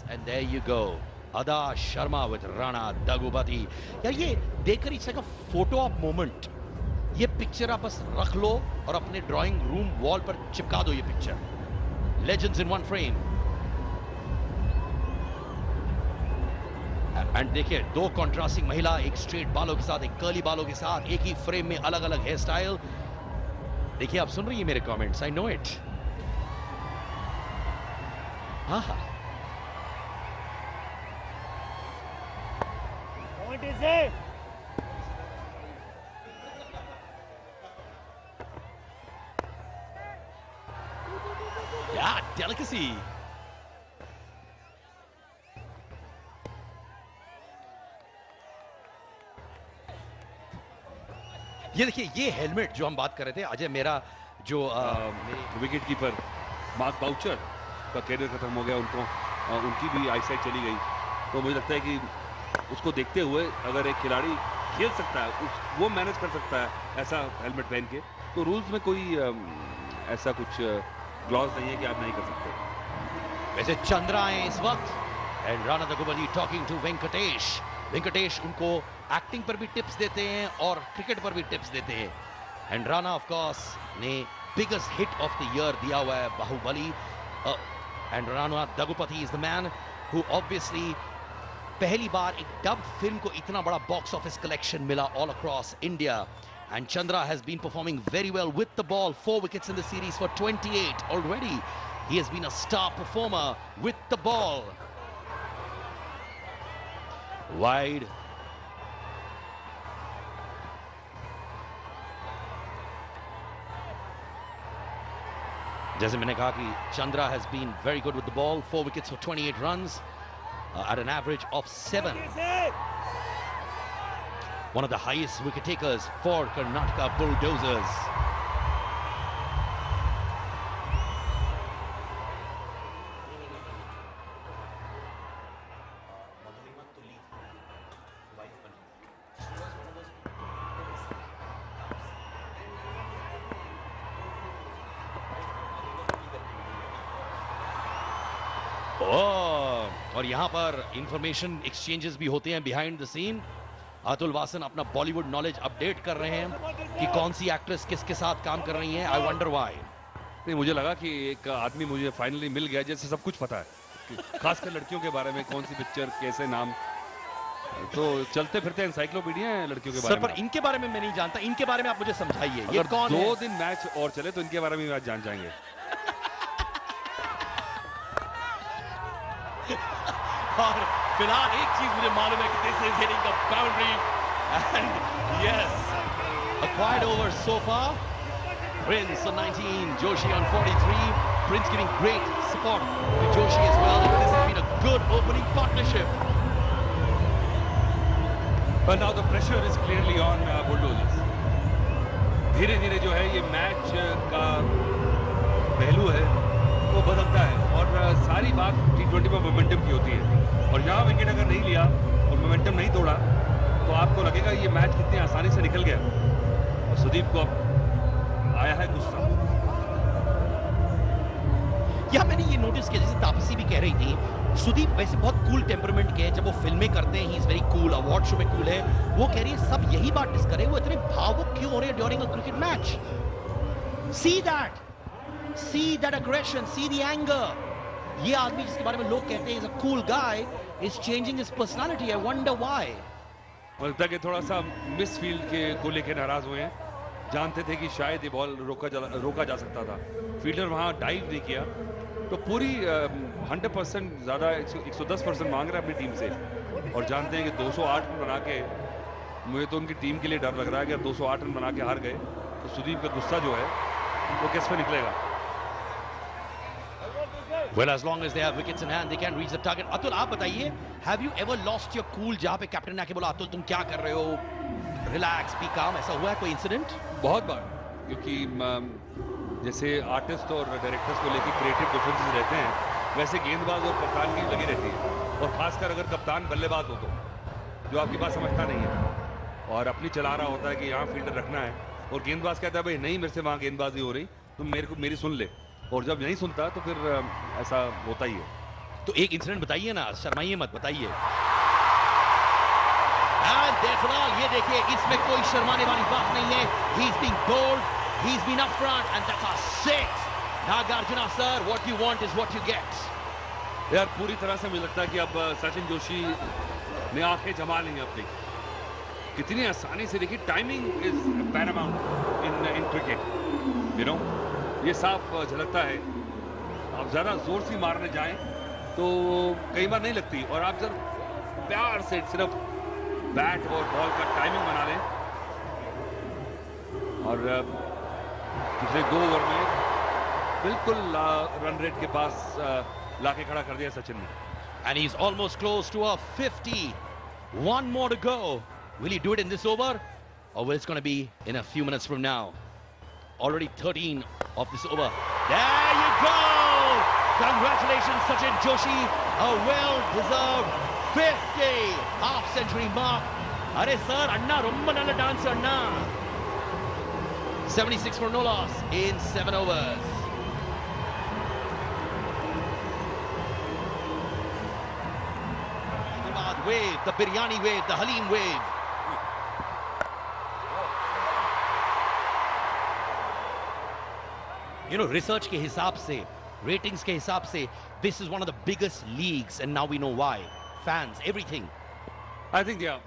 and there you go. Ada Sharma with Rana Daggubati. यार ये देखकर it's like a photo op moment. ये picture आप बस रख लो और अपने ड्राइंग रूम वॉल पर चिपका दो ये picture. Legends in one frame. And देखिए दो कॉन्ट्रास्टिंग महिला, एक स्ट्रेट बालों के साथ, एक कर्ली बालों के साथ, एक ही फ्रेम में अलग अलग हेयर स्टाइल. देखिए आप सुन रही है मेरे कमेंट्स, आई नो इट. हाँ हाँ. What is it? Yeah, delicacy. ये देखिए ये हेलमेट जो हम बात कर रहे थे अजय, मेरा जो विकेट कीपर मार्क बाउचर का कैरियर खत्म हो गया, उनकी भी आईसाइट चली गई. तो मुझे लगता है कि उसको देखते हुए अगर एक खिलाड़ी खेल सकता है, वो मैनेज कर सकता है ऐसा हेलमेट पहन के, तो रूल्स में कोई ऐसा कुछ क्लॉज नहीं है कि आप नहीं कर सकते. वैसे चंद्रा है इस वक्त and Rana Daggubati talking to Venkatesh. Venkatesh उनको एक्टिंग पर भी टिप्स देते हैं और क्रिकेट पर भी टिप्स देते हैं. एंड राणा ऑफ कोर्स ने biggest hit of the year दिया हुआ है Baahubali. And Rana Daggubati is the man who obviously पहली बार एक डब फिल्म को इतना बड़ा बॉक्स ऑफिस कलेक्शन मिला all across India. And Chandra has been performing very well with the ball. 4 wickets in the series for 28 already. He has been a star performer with the ball. Wide. जैसे मैंने कहा कि Chandra has been very good with the ball. 4 wickets for 28 runs at an average of 7. One of the highest wicket takers for Karnataka Bulldozers. और यहां पर information exchanges भी होते हैं behind the scene. Atul Vasan अपना बॉलीवुड नॉलेज अपडेट कर रहे हैं कि कौन सी एक्ट्रेस किसके साथ काम कर रही हैं. I wonder why. नहीं, मुझे लगा कि एक आदमी मुझे फाइनली मिल गया जैसे सब कुछ पता है, खासकर लड़कियों के बारे में, कौन सी पिक्चर, कैसे नाम. तो चलते फिरते एनसाइक्लोपीडिया है लड़कियों के बारे में. पर इनके बारे में मैं नहीं जानता. इनके बारे में आप मुझे समझाइए. ये कौन है? 2 दिन मैच और चले तो इनके बारे में आज जान जाएंगे. और फिलहाल एक चीज मुझे मालूम है कि this is hitting the boundary and yes acquired over so far. Prince on 19, Joshi on 43. Prince giving great support to Joshi as well. And this has been a good opening partnership. But now the pressure is clearly on Bulldozers. धीरे धीरे जो है ये match का पहलू है वो बदलता है और सारी बात T20 में मोमेंटम की होती है. और यहाँ विकेट अगर नहीं लिया और मोमेंटम नहीं तोड़ा तो आपको लगेगा ये मैच कितनी आसानी से निकल गया. और सुदीप को अब आया है गुस्सा. या मैंने ये नोटिस किया, जैसे तापसी भी कह रही थी, सुदीप वैसे बहुत कूल टेम्परामेंट के हैं. जब वो फिल्में करते हैं he is very cool, award show में कूल है. वो कह रही है सब यही बात डिस्कस करे, वो इतने भावुक क्यों हो रहे हैं during a cricket match. See that aggression, see the anger. ये आदमी जिसके बारे में लोग कहते हैं is a cool guy is changing his personality. I wonder why. लगता है कि थोड़ा सा मिस फील्ड के को लेकर नाराज हुए हैं. जानते थे कि शायद ये बॉल रोका जा सकता था. फील्डर वहां डाइव नहीं किया तो पूरी 100% ज़्यादा 110% मांग रहा है अपनी टीम से. और जानते हैं कि 208 रन बना के, मुझे तो उनकी टीम के लिए डर लग रहा है कि 208 रन बना के हार गए तो सुदीप का गुस्सा जो है वो किस पे निकलेगा. Well, as long as they have wickets in hand, they can reach the target. Atul आप बताइए, have you ever lost your cool जहाँ पे कैप्टन ने आके बोला अतुल तुम क्या कर रहे हो, रिलैक्स, बी काम, ऐसा हुआ है कोई इंसिडेंट? बहुत बार, क्योंकि जैसे आर्टिस्ट और डायरेक्टर्स को लेकर क्रिएटिव डिफरेंसेस रहते हैं, वैसे गेंदबाज और कप्तान की लगी रहती है. और खासकर अगर कप्तान बल्लेबाज हो तो जो आपकी बात समझता नहीं है और अपनी चला रहा होता है कि यहाँ फील्डर रखना है और गेंदबाज कहता है भाई नहीं मेरे से वहाँ गेंदबाजी हो रही, तुम मेरी सुन ले. और जब नहीं सुनता तो फिर ऐसा होता ही है. तो एक इंसिडेंट बताइए ना, शर्माइए मत, बताइए। फिलहाल ये देखिए, इसमें कोई शर्माने वाली बात नहीं है। He's being bold, he's been up front, and that's a six. Nagarjuna sir, what you want is what you get. यार पूरी तरह से मुझे लगता है कि अब सचिन जोशी ने आंखें जमा ली हैं अपनी। कितनी आसानी से, देखिए timing is Paramount in cricket, you know, ये साफ झलकता है। आप जरा जोर से मारने जाएं तो कई बार नहीं लगती, और आप जब प्यार से सिर्फ बैट और बॉल का टाइमिंग बना लें, और पिछले 2 ओवर में बिल्कुल रन रेट के पास लाके खड़ा कर दिया सचिन ने। And he's almost close to a 50. One more to go. Will he do it in this over? Or will it's going to be in a few minutes from now? Already 13 of this over. There you go! Congratulations, Sachin Joshi. A well-deserved 50 half-century mark. Are sir, Anna, romba nalla dance Anna. 76 for no loss in 7 overs. Wave, the biryani wave, the Halim wave. You know, research के हिसाब से, ratings के हिसाब से, this is one of the biggest leagues, and now we know why. Fans, everything. I think, yeah,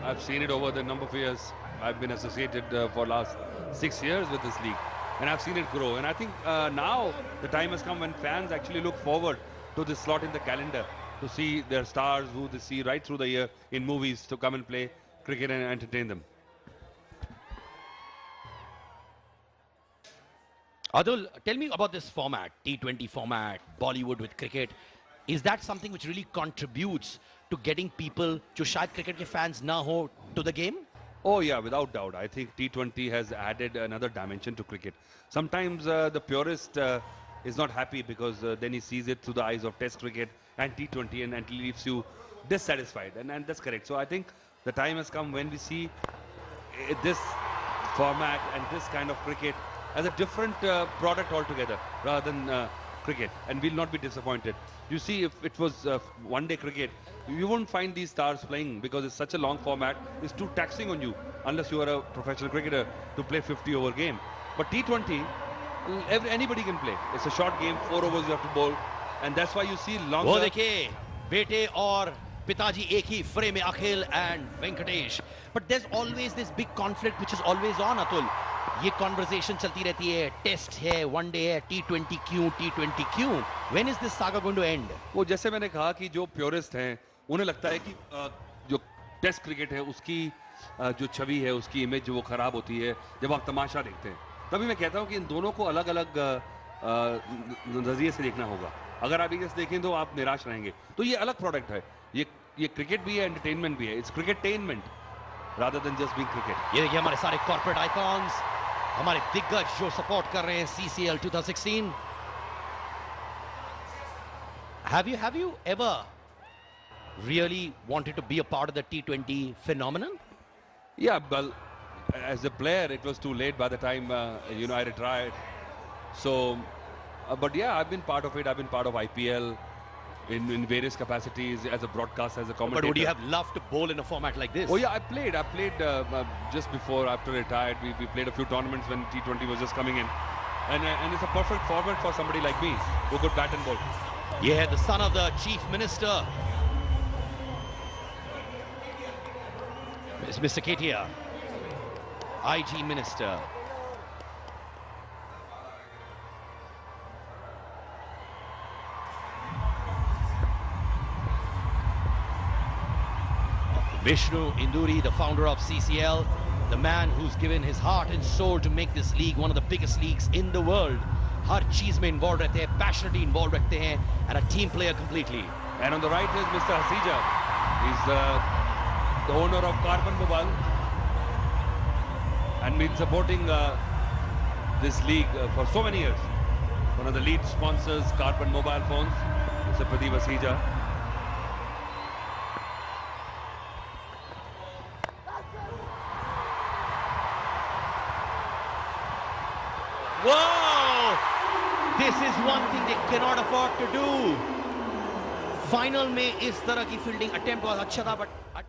I've seen it over the number of years. I've been associated for last 6 years with this league, and I've seen it grow. And I think now the time has come when fans actually look forward to this slot in the calendar, to see their stars who they see right through the year in movies to come and play cricket and entertain them. Adul, tell me about this format, T20 format, Bollywood with cricket. Is that something which really contributes to getting people, जो शायद cricket के fans ना हो, to the game? Oh yeah, without doubt. I think T20 has added another dimension to cricket. Sometimes the purist is not happy because then he sees it through the eyes of Test cricket and T20, and leaves you dissatisfied, and that's correct. So I think the time has come when we see this format and this kind of cricket as a different product altogether, rather than cricket, and we'll not be disappointed. You see, if it was one-day cricket, you won't find these stars playing because it's such a long format. It's too taxing on you unless you are a professional cricketer to play 50-over game. But T20, anybody can play. It's a short game, 4 overs you have to bowl, and that's why you see longer. वो देखिए, बेटे और पिताजी एक ही frame में, Akhil and Venkatesh. But there's always this big conflict which is always on, Atul. ये conversation चलती रहती है, टेस्ट है, वनडे है, T20 क्यों? When is this saga going to end? वो जैसे मैंने कहा कि जो प्योरिस्ट हैं, उन्हें लगता है कि जो टेस्ट क्रिकेट है उसकी जो छवि है, उसकी इमेज जो वो खराब होती है जब आप तमाशा देखते हैं। तभी मैं कहता हूँ कि इन दोनों को अलग-अलग नजरिए से देखना होगा। अगर आप इसे देखें तो आप निराश रहेंगे। तो ये अलग प्रोडक्ट है, ये क्रिकेट भी है, एंटरटेनमेंट भी है। It's cricketainment rather than just being cricket. ये देखिए हमारे सारे कॉर्पोरेट आइकॉन्स, हमारे दिग्गज जो सपोर्ट कर रहे हैं CCL 2016. Have you ever really wanted to be a part of the T20 phenomenon? Yeah, well, as a player, it was too late by the time I retired. So, but yeah, I've been part of it. I've been part of IPL in various capacities, as a broadcaster, as a commentator. But would you have loved to bowl in a format like this? Oh yeah, I played just before, after retired. We played a few tournaments when T20 was just coming in, and it's a perfect format for somebody like me who could bat and bowl. Yeah, the son of the chief minister, Mr. Ketia, IG minister. Vishnu Induri, the founder of CCL, the man who's given his heart and soul to make this league one of the biggest leagues in the world. हर चीज में involved रहते हैं, passionately involved रहते हैं, and a team player completely. And on the right is Mr. Hasija. He's the owner of Carbon Mobile and been supporting this league for so many years. One of the lead sponsors, Carbon Mobile phones, Mr. Pradeep Hasija. Whoa! This is one thing they cannot afford to do. Final में इस तरह की fielding attempt बहुत अच्छा था but